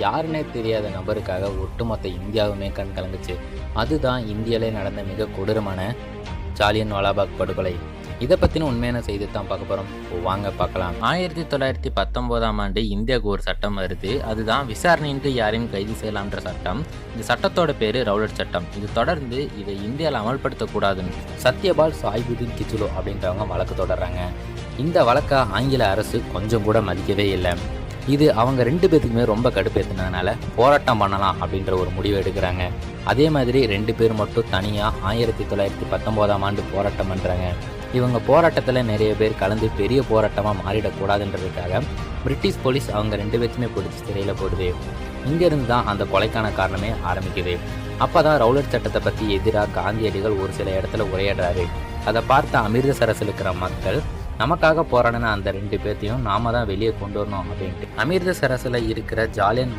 யாருன்னே தெரியாத நபருக்காக ஒட்டுமொத்த இந்தியாவுமே கண் கலங்குச்சு. அதுதான் இந்தியாவிலே நடந்த மிக கொடூரமான ஜாலியன் வாலாபாக் படுகொலை. இதை பற்றின உண்மையான செய்தி தான் பார்க்க போகிறோம். வாங்க பார்க்கலாம். 1919ஆம் ஆண்டு இந்தியாவுக்கு ஒரு சட்டம் வருது. அதுதான் விசாரணையின்றி யாரையும் கைது செய்யலாம்ன்ற சட்டம். இந்த சட்டத்தோட பேர் ரவுலட் சட்டம். இது தொடர்ந்து இதை இந்தியாவில் அமல்படுத்தக்கூடாதுன்னு சத்யபால் சாஹிபுதீன் கிச்சுலு அப்படின்றவங்க வழக்கு தொடர்றாங்க. இந்த வழக்கை ஆங்கில அரசு கொஞ்சம் கூட மதிக்கவே இல்லை. இது அவங்க 2 பேத்துக்குமே ரொம்ப கடுப்பேற்றினதுனால போராட்டம் பண்ணலாம் அப்படின்ற ஒரு முடிவை எடுக்கிறாங்க. அதே மாதிரி 2 பேர் மட்டும் தனியாக 1919ஆம் ஆண்டு போராட்டம் பண்ணுறாங்க. இவங்க போராட்டத்தில் நிறைய பேர் கலந்து பெரிய போராட்டமாக மாறிடக்கூடாதுன்றதுக்காக பிரிட்டிஷ் போலீஸ் அவங்க 2 பேர்த்துமே பிடிச்சி சிறையில் போடுது. இங்கேருந்து தான் அந்த கொலைக்கான காரணமே ஆரம்பிக்குது. அப்போ தான் ரவுலட் சட்டத்தை பற்றி எதிராக காந்தியடிகள் ஒரு சில இடத்துல உரையாடுறாரு. அதை பார்த்த அமிர்தசரஸில் இருக்கிற மக்கள் நமக்காக போராடின அந்த 2 பேர்த்தையும் நாம தான் வெளியே கொண்டு வரணும் அப்படின்ட்டு அமிர்தசரஸில் இருக்கிற ஜாலியன்